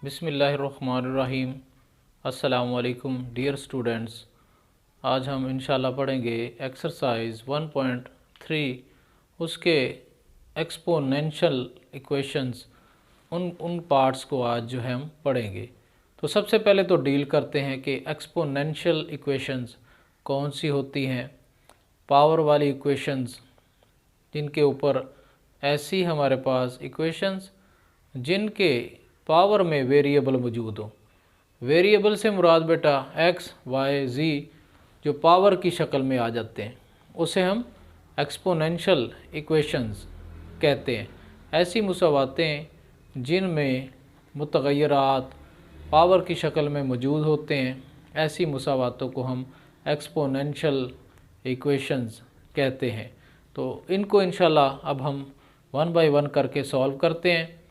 बिस्मिल्लाहिर्रहमानिर्रहीम। अस्सलामु अलैकुम डियर स्टूडेंट्स। आज हम इंशाल्लाह पढ़ेंगे एक्सरसाइज 1.3, उसके एक्सपोनेंशियल इक्वेशंस, उन पार्ट्स को आज जो है हम पढ़ेंगे। तो सबसे पहले तो डील करते हैं कि एक्सपोनेंशियल इक्वेशंस कौन सी होती हैं। पावर वाली इक्वेशंस जिनके ऊपर ऐसी हमारे पास इक्वेशंस जिनके पावर में वेरिएबल मौजूद हो। वेरिएबल से मुराद बेटा एक्स वाई जी जो पावर की शक्ल में आ जाते हैं उसे हम एक्सपोनेंशियल इक्वेशंस कहते हैं। ऐसी मुसावातें जिनमें मुतग़य्यरात पावर की शक्ल में मौजूद होते हैं, ऐसी मुसावातों को हम एक्सपोनेंशियल इक्वेशंस कहते हैं। तो इनको इंशाल्लाह अब हम वन बाय वन करके सॉल्व करते हैं।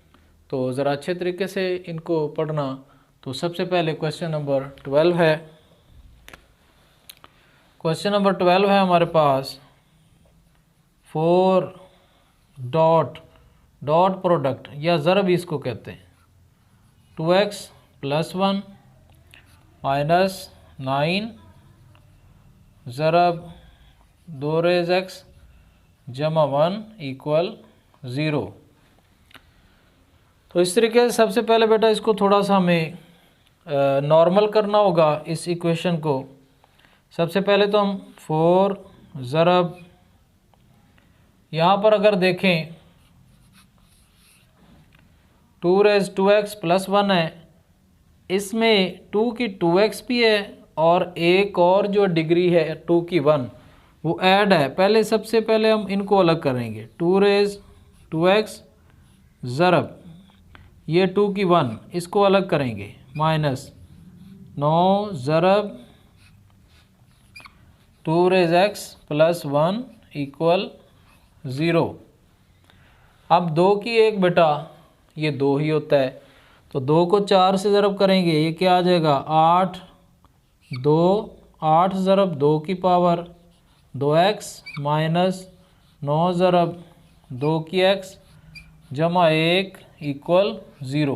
तो ज़रा अच्छे तरीके से इनको पढ़ना। तो सबसे पहले क्वेश्चन नंबर 12 है। क्वेश्चन नंबर 12 है हमारे पास 4 डॉट प्रोडक्ट या ज़रब इसको कहते हैं। 2x + 1 - 9 ज़रब 2x = 1 = 0। तो इस तरीके से सबसे पहले बेटा इसको थोड़ा सा हमें नॉर्मल करना होगा इस इक्वेशन को। सबसे पहले तो हम 4 ज़रब, यहाँ पर अगर देखें 2x + 1 है, इसमें 2 की 2x भी है और एक और जो डिग्री है 2 की 1 वो ऐड है। पहले सबसे पहले हम इनको अलग करेंगे। 2x ज़रब ये 2 की 1 इसको अलग करेंगे -9 ज़रब 2x + 1 = 0। अब 2 की 1 बेटा ये 2 ही होता है, तो 2 को 4 से ज़रब करेंगे, ये क्या आ जाएगा 8 ज़रब 2 की पावर 2x -9 ज़रब 2 की x जमा 1 = 0।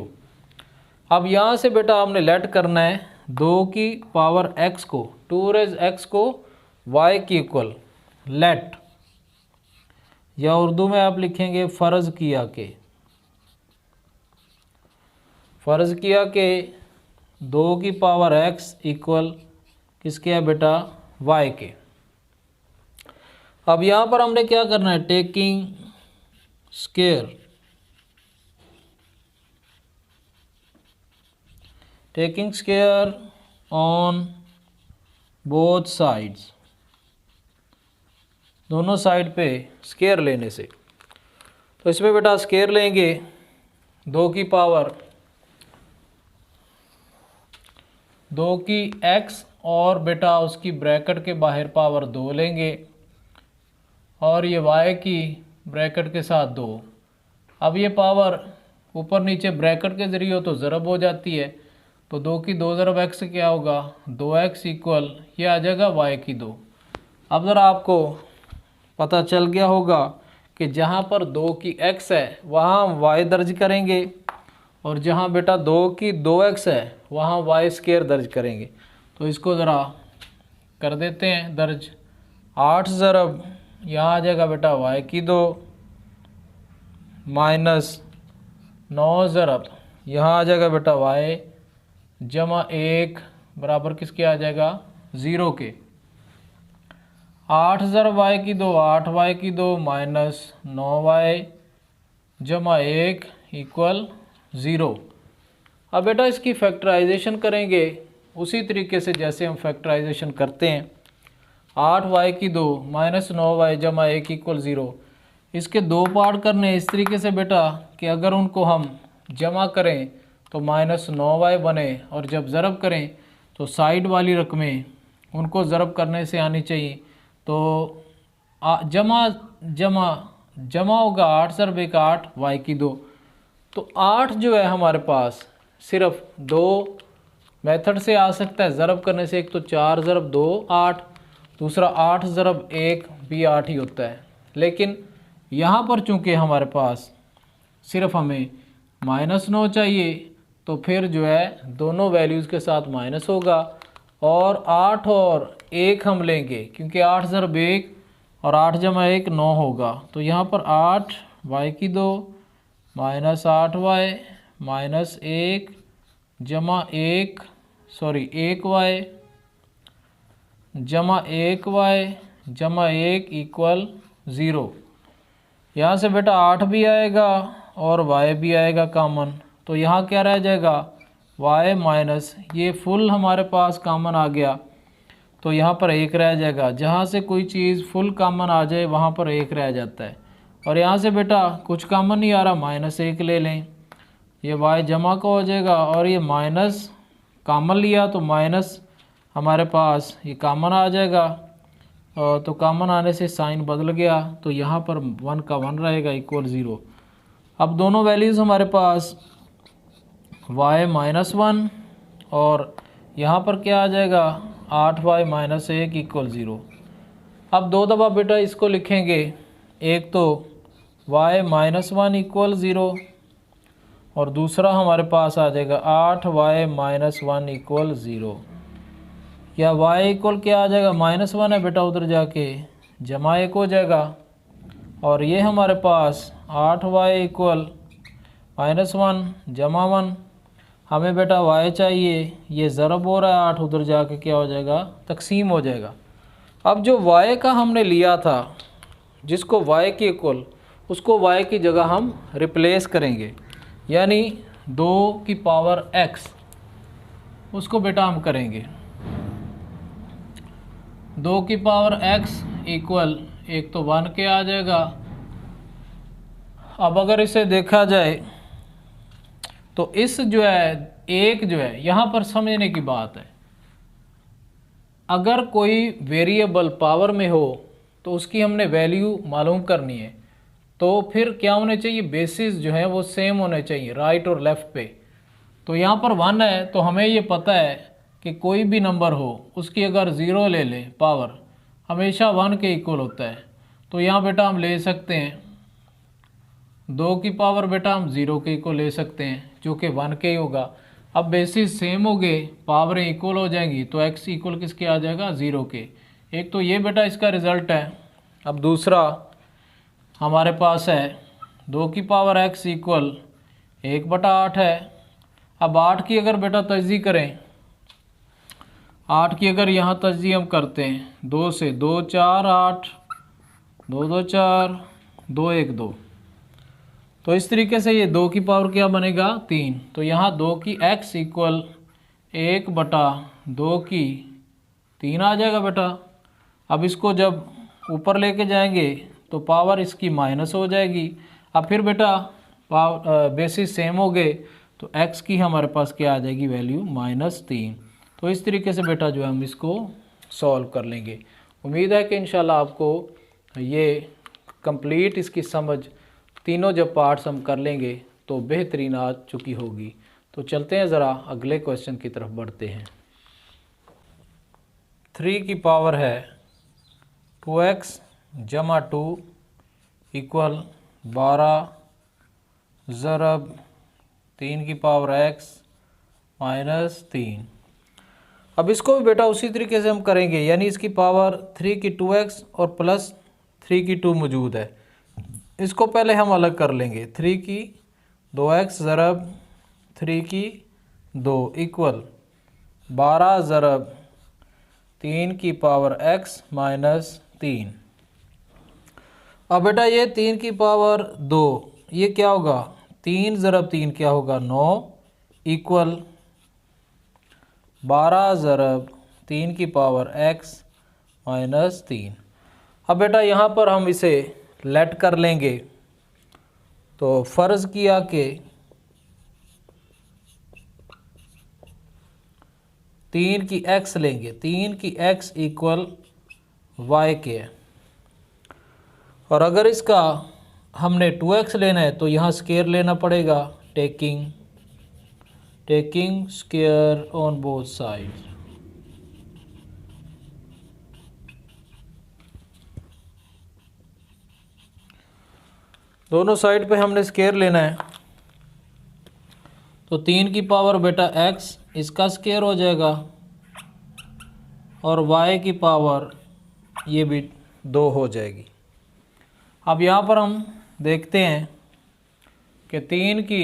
अब यहाँ से बेटा हमने लेट करना है 2 की पावर x को, 2x को y की इक्वल लेट, या उर्दू में आप लिखेंगे फ़र्ज़ किया कि 2 की पावर x इक्वल किसके है बेटा y के। अब यहाँ पर हमने क्या करना है, taking square on both sides, दोनों साइड पे स्क्वायर लेने से। तो इसमें बेटा स्क्वायर लेंगे 2 की पावर 2 की x और बेटा उसकी ब्रैकेट के बाहर पावर 2 लेंगे और ये y की ब्रैकेट के साथ 2। अब ये पावर ऊपर नीचे ब्रैकेट के ज़रिए हो तो ज़रब हो जाती है, तो 2 की 2 ज़रब x क्या होगा 2x इक्वल ये आ जाएगा y की 2। अब ज़रा आपको पता चल गया होगा कि जहाँ पर 2 की x है वहाँ हम y दर्ज करेंगे और जहाँ बेटा 2 की 2x है वहाँ y² दर्ज करेंगे। तो इसको ज़रा कर देते हैं दर्ज। 8 ज़रब यहाँ आ जाएगा बेटा y की 2 -9 ज़रब यहाँ आ जाएगा बेटा y जमा 1 बराबर किसके आ जाएगा 0 के। 8 ज़रब y की 2 8y की 2 -9y जमा 1 = 0। अब बेटा इसकी फैक्टराइजेशन करेंगे उसी तरीके से जैसे हम फैक्टराइजेशन करते हैं। 8y की 2 -9y जमा 1 = 0। इसके 2 पार्ट करने इस तरीके से बेटा कि अगर उनको हम जमा करें तो -9y बने और जब ज़रब करें तो साइड वाली रकमें उनको ज़रब करने से आनी चाहिए। तो जमा होगा 8 ज़रब 1 8 y की 2। तो 8 जो है हमारे पास सिर्फ 2 मेथड से आ सकता है ज़रब करने से। एक तो 4 ज़रब 2 8, दूसरा 8 ज़रब 1 भी 8 ही होता है। लेकिन यहाँ पर चूँकि हमारे पास सिर्फ हमें -9 चाहिए तो फिर जो है दोनों वैल्यूज़ के साथ माइनस होगा, और 8 और 1 हम लेंगे क्योंकि 8 ज़रब 1 और 8 जमा 1 9 होगा। तो यहाँ पर 8 y की 2 माइनस 8y माइनस 1 जमा 1 1y जमा 1y जमा 1 इक्वल 0। यहाँ से बेटा 8 भी आएगा और y भी आएगा कॉमन, तो यहाँ क्या रह जाएगा y माइनस ये फुल हमारे पास कॉमन आ गया, तो यहाँ पर 1 रह जाएगा। जहाँ से कोई चीज़ फुल कॉमन आ जाए वहाँ पर 1 रह जाता है। और यहाँ से बेटा कुछ कॉमन नहीं आ रहा, -1 ले लें, ये y जमा का हो जाएगा, और ये माइनस कॉमन लिया तो माइनस हमारे पास ये कॉमन आ जाएगा, तो कॉमन आने से साइन बदल गया, तो यहाँ पर 1 का 1 रहेगा इक्वल 0। अब दोनों वैल्यूज़ हमारे पास y -1 और यहाँ पर क्या आ जाएगा 8y - 1 इक्वल 0। अब दो दफ़ा बेटा इसको लिखेंगे, एक तो y -1 इक्वल 0 और दूसरा हमारे पास आ जाएगा 8y - 1 इक्वल 0, या y इक्वल क्या आ जाएगा -1 है बेटा, उधर जाके जमा 1 हो जाएगा, और ये हमारे पास 8y इक्वल -1 जमा 1, हमें बेटा y चाहिए, ये ज़रब हो रहा है 8, उधर जाके क्या हो जाएगा तकसीम हो जाएगा। अब जो y का हमने लिया था जिसको y के इक्वल, उसको y की जगह हम रिप्लेस करेंगे, यानी 2 की पावर x उसको बेटा हम करेंगे 2 की पावर x इक्वल, एक तो 1 के आ जाएगा। अब अगर इसे देखा जाए तो इस जो है एक जो है यहाँ पर समझने की बात है, अगर कोई वेरिएबल पावर में हो तो उसकी हमने वैल्यू मालूम करनी है, तो फिर क्या होने चाहिए, बेसिस जो है वो सेम होने चाहिए राइट और लेफ़्ट पे। तो यहाँ पर 1 है तो हमें ये पता है कि कोई भी नंबर हो उसकी अगर 0 ले लें पावर हमेशा 1 के इक्वल होता है, तो यहाँ बेटा हम ले सकते हैं 2 की पावर बेटा हम 0 के इक्वल ले सकते हैं जो कि 1 के ही होगा। अब बेसिस सेम हो गए, पावरें इक्वल हो जाएंगी, तो x इक्वल किसके आ जाएगा 0 के। एक तो ये बेटा इसका रिज़ल्ट है। अब दूसरा हमारे पास है 2 की पावर x इक्वल 1/8 है। अब 8 की अगर बेटा तजज़ी करें, 8 की अगर यहाँ तजज़ी हम करते हैं 2 से, 2 4 8 2 2 4 2 1 2, तो इस तरीके से ये 2 की पावर क्या बनेगा 3। तो यहाँ 2 की x इक्वल 1/2 की 3 आ जाएगा बेटा। अब इसको जब ऊपर लेके जाएंगे तो पावर इसकी माइनस हो जाएगी। अब फिर बेटा बेसिस सेम हो गए तो x की हमारे पास क्या आ जाएगी वैल्यू -3। तो इस तरीके से बेटा जो है हम इसको सॉल्व कर लेंगे। उम्मीद है कि इंशाल्लाह आपको ये कंप्लीट इसकी समझ, तीनों जब पार्ट्स हम कर लेंगे तो बेहतरीन आ चुकी होगी। तो चलते हैं ज़रा अगले क्वेश्चन की तरफ बढ़ते हैं। 3 की पावर है 2x जमा 2 इक्वल 12 ज़रब 3 की पावर x -3। अब इसको भी बेटा उसी तरीके से हम करेंगे, यानी इसकी पावर 3 की 2x और प्लस 3 की 2 मौजूद है। इसको पहले हम अलग कर लेंगे, 3 की 2x ज़रब 3 की 2 इक्वल 12 ज़रब 3 की पावर x -3। अब बेटा ये 3 की पावर 2 ये क्या होगा, 3 ज़रब 3 क्या होगा 9 इक्वल 12 ज़रब 3 की पावर x -3। अब बेटा यहाँ पर हम इसे लेट कर लेंगे, तो फ़र्ज़ किया कि 3 की x लेंगे, 3 की x इक्वल y के है, और अगर इसका हमने 2x लेना है तो यहाँ स्क्वायर लेना पड़ेगा, taking square on both side. दोनों साइड पे हमने स्क्वायर लेना है, तो 3 की पावर बेटा x इसका स्क्वायर हो जाएगा और y की पावर ये भी 2 हो जाएगी। अब यहाँ पर हम देखते हैं कि 3 की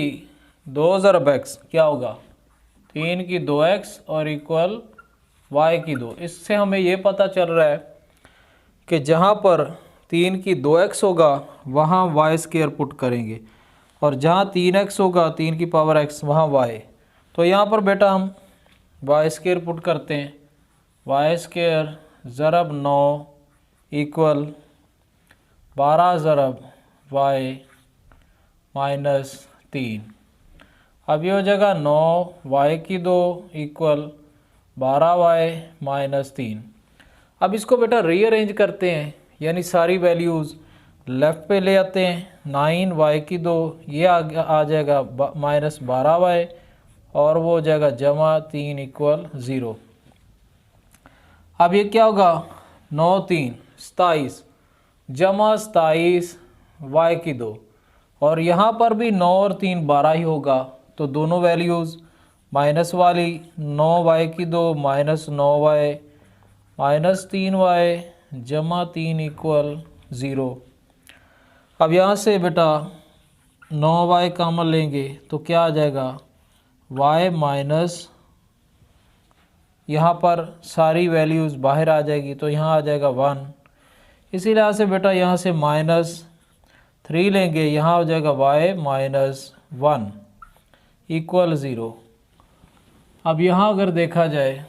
2 ज़रब x क्या होगा, 3 की 2x और इक्वल y की 2। इससे हमें ये पता चल रहा है कि जहाँ पर 3 की 2x होगा वहाँ y स्क्वायर पुट करेंगे और जहाँ 3x होगा 3 की पावर x वहाँ y। तो यहाँ पर बेटा हम y स्क्वायर पुट करते हैं, y स्क्वायर ज़रब 9 इक्वल 12 ज़रब y माइनस 3। अब ये हो जाएगा 9y की 2 इक्वल 12y माइनस 3। अब इसको बेटा रीअरेंज करते हैं, यानी सारी वैल्यूज़ लेफ़्ट पे ले आते हैं। 9y की 2 ये आ जाएगा माइनस 12y और वो हो जाएगा जमा 3 इक्वल 0। अब ये क्या होगा, 9 3 27 जमा 27 y की 2 और यहाँ पर भी 9 और 3 12 ही होगा, तो दोनों वैल्यूज़ माइनस वाली 9y की 2 माइनस 9y माइनस 3y जमा 3 इक्वल 0। अब यहाँ से बेटा 9y कॉमन लेंगे तो क्या आ जाएगा, y माइनस यहाँ पर सारी वैल्यूज़ बाहर आ जाएगी तो यहाँ आ जाएगा 1। इसी लिहाज से बेटा यहाँ से माइनस 3 लेंगे, यहाँ हो जाएगा y माइनस 1 इक्वल 0। अब यहाँ अगर देखा जाए,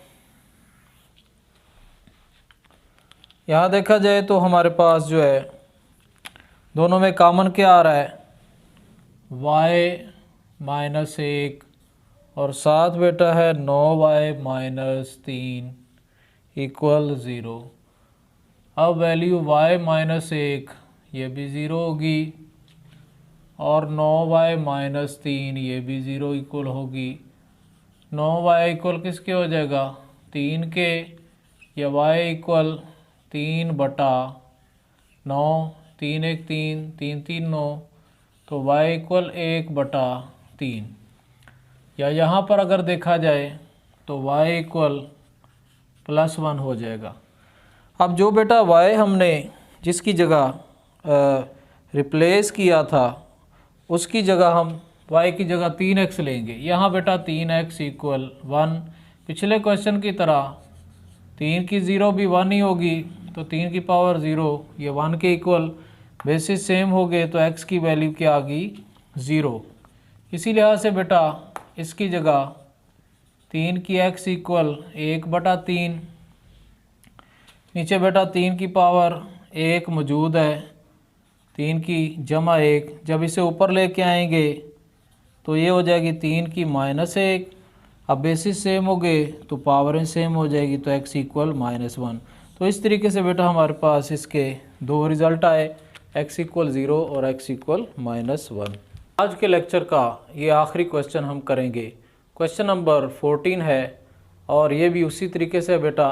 यहाँ देखा जाए तो हमारे पास जो है दोनों में कॉमन क्या आ रहा है, y माइनस 1 और साथ बेटा है 9y माइनस 3 इक्वल 0। अब वैल्यू y माइनस 1 ये भी 0 होगी और 9y माइनस 3 ये भी 0 इक्वल होगी। 9y इक्वल किसके हो जाएगा, 3 के, या y इक्वल 3 बटा 9, 3 1 3 3 3 9, तो y इक्वल 1 बटा 3। या यहाँ पर अगर देखा जाए तो y इक्वल प्लस 1 हो जाएगा। अब जो बेटा y हमने जिसकी जगह रिप्लेस किया था उसकी जगह हम y की जगह 3x लेंगे। यहाँ बेटा 3x इक्वल 1, पिछले क्वेश्चन की तरह 3 की 0 भी 1 ही होगी, तो 3 की पावर 0 ये 1 के इक्वल, बेसिस सेम हो गए तो x की वैल्यू क्या आ गई, 0। इसी लिहाज से बेटा इसकी जगह 3 की x इक्वल 1 बटा 3, नीचे बेटा 3 की पावर 1 मौजूद है, 3 की जमा 1, जब इसे ऊपर लेके आएंगे तो ये हो जाएगी 3 की माइनस 1। अब बेसिस सेम हो गए तो पावरें सेम हो जाएगी, तो x इक्वल माइनस 1। तो इस तरीके से बेटा हमारे पास इसके दो रिज़ल्ट आए, x इक्वल 0 और x इक्वल माइनस 1। आज के लेक्चर का ये आखिरी क्वेश्चन हम करेंगे, क्वेश्चन नंबर 14 है और ये भी उसी तरीके से बेटा।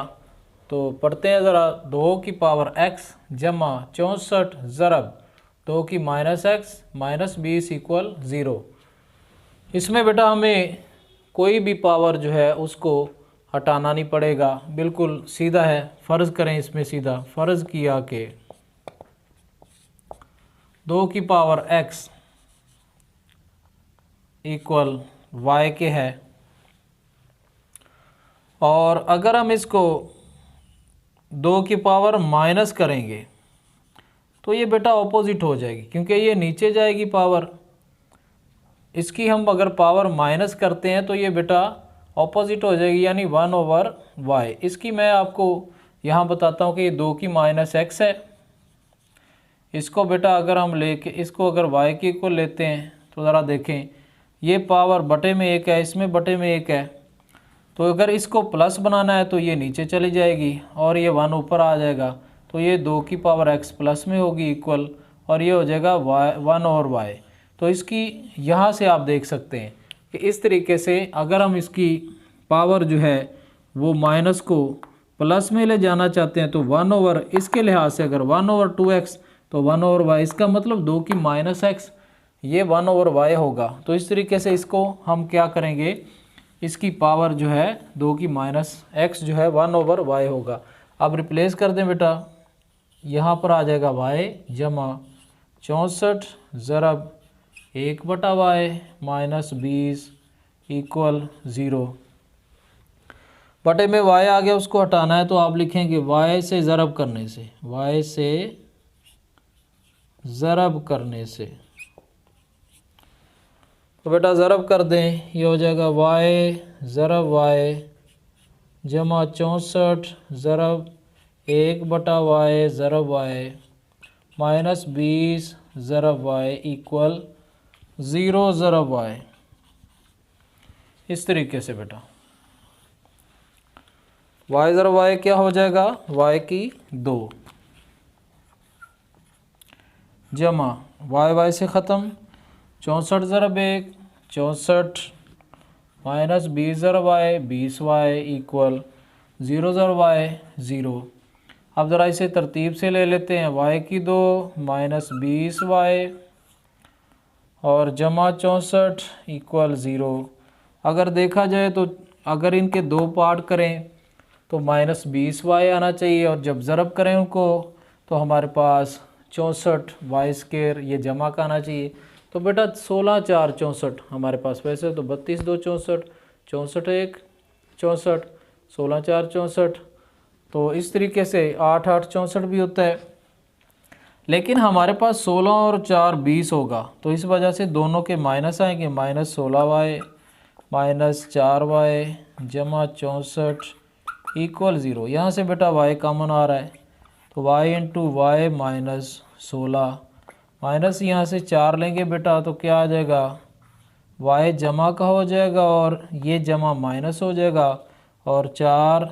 तो पढ़ते हैं ज़रा, 2 की पावर x जमा 64 ज़रब 2 की माइनस x माइनस 20 इक्वल 0। इसमें बेटा हमें कोई भी पावर जो है उसको हटाना नहीं पड़ेगा, बिल्कुल सीधा है। फ़र्ज़ करें, इसमें सीधा फ़र्ज़ किया कि 2 की पावर x इक्वल y के है, और अगर हम इसको 2 की पावर माइनस करेंगे तो ये बेटा ऑपोजिट हो जाएगी, क्योंकि ये नीचे जाएगी पावर। इसकी हम अगर पावर माइनस करते हैं तो ये बेटा ऑपोजिट हो जाएगी, यानी 1 ओवर y। इसकी मैं आपको यहाँ बताता हूँ कि ये 2 की माइनस x है। इसको बेटा अगर हम लेके इसको अगर y के इक्वल लेते हैं तो ज़रा देखें, ये पावर बटे में 1 है, इसमें बटे में 1 है, तो अगर इसको प्लस बनाना है तो ये नीचे चली जाएगी और ये 1 ऊपर आ जाएगा, तो ये 2 की पावर x प्लस में होगी इक्वल, और ये हो जाएगा y 1 ओवर y। तो इसकी यहाँ से आप देख सकते हैं कि इस तरीके से अगर हम इसकी पावर जो है वो माइनस को प्लस में ले जाना चाहते हैं तो 1 ओवर, इसके लिहाज से अगर 1 ओवर 2x तो 1 ओवर y, इसका मतलब 2 की माइनस x ये 1/y होगा। तो इस तरीके से इसको हम क्या करेंगे, इसकी पावर जो है 2 की -x जो है 1/y होगा। अब रिप्लेस कर दें बेटा, यहाँ पर आ जाएगा y जमा 64 ज़रब 1/y माइनस 20 इक्वल 0। बटे में y आ गया, उसको हटाना है तो आप लिखेंगे y से ज़रब करने से, y से ज़रब करने से। तो बेटा ज़रब कर दें, ये हो जाएगा y ज़रब y जमा 64 ज़रब 1/y ज़रब y minus 20 ज़रब y equal 0 ज़रब y। इस तरीके से बेटा y ज़रब y क्या हो जाएगा, y की 2 जमा y से ख़त्म 64 ज़रब 1 64 minus 20 ज़रब y 20y equal 0 ज़रब y 0। अब ज़रा इसे तरतीब से ले लेते हैं, y की 2 माइनस 20y और जमा 64 इक्वल 0। अगर देखा जाए तो अगर इनके दो पार्ट करें तो माइनस 20y आना चाहिए, और जब ज़रब करें उनको तो हमारे पास 64y² ये जमा का आना चाहिए। तो बेटा 16 4 64 हमारे पास, वैसे तो 32 2 64 64 1 64 16 4 64, तो इस तरीके से 8 8 64 भी होता है। लेकिन हमारे पास 16 और 4 20 होगा, तो इस वजह से दोनों के माइनस आएंगे, माइनस 16y माइनस 4y जमा 64 इक्वल 0। यहाँ से बेटा y कॉमन आ रहा है, तो y into y minus 16 minus यहाँ से 4 लेंगे बेटा तो क्या आ जाएगा, y जमा का हो जाएगा और ये जमा माइनस हो जाएगा, और 4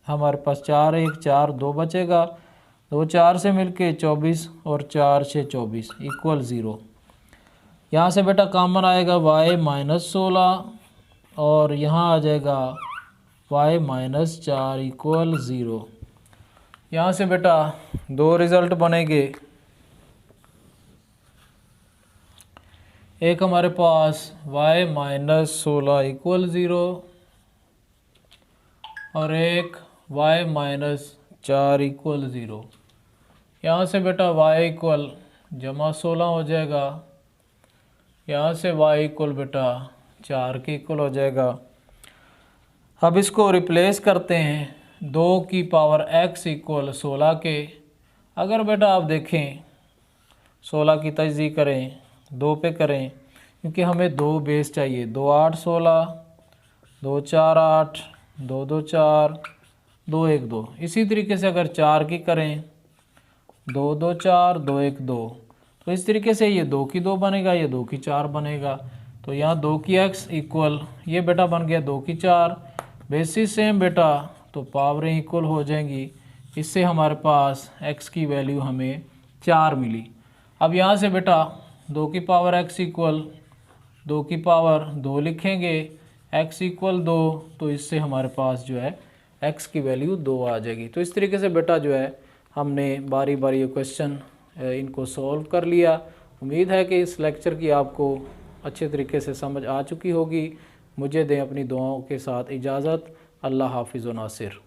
हमारे पास 4 1 4 2 बचेगा, 2 4 से मिलके 24 और 4 6 24 इक्वल 0। यहाँ से बेटा कॉमन आएगा y माइनस 16 और यहाँ आ जाएगा y माइनस 4 इक्वल 0। यहाँ से बेटा दो रिज़ल्ट बनेंगे, एक हमारे पास y माइनस 16 इक्वल 0 और एक y माइनस 4 इक्वल 0। यहाँ से बेटा y इक्वल जमा 16 हो जाएगा, यहाँ से y इक्वल बेटा 4 के इक्वल हो जाएगा। अब इसको रिप्लेस करते हैं, 2 की पावर x इक्वल 16 के। अगर बेटा आप देखें 16 की तजज़ी करें 2 पे करें, क्योंकि हमें 2 बेस चाहिए, 2 8 16 2 4 8 2 2 4 2 1 2। इसी तरीके से अगर 4 की करें 2 2 4 2 1 2, तो इस तरीके से ये 2 की 2 बनेगा, ये 2 की 4 बनेगा। तो यहाँ 2 की x इक्वल ये बेटा बन गया 2 की 4, बेसिस सेम बेटा, तो पावरें इक्वल हो जाएंगी। इससे हमारे पास x की वैल्यू हमें 4 मिली। अब यहाँ से बेटा 2 की पावर x इक्वल 2 की पावर 2 लिखेंगे, x इक्वल 2, तो इससे हमारे पास जो है x की वैल्यू 2 आ जाएगी। तो इस तरीके से बेटा जो है हमने बारी बारी ये क्वेश्चन इनको सॉल्व कर लिया। उम्मीद है कि इस लेक्चर की आपको अच्छे तरीके से समझ आ चुकी होगी। मुझे दें अपनी दुआओं के साथ इजाज़त। अल्लाह हाफिज़ व नासिर।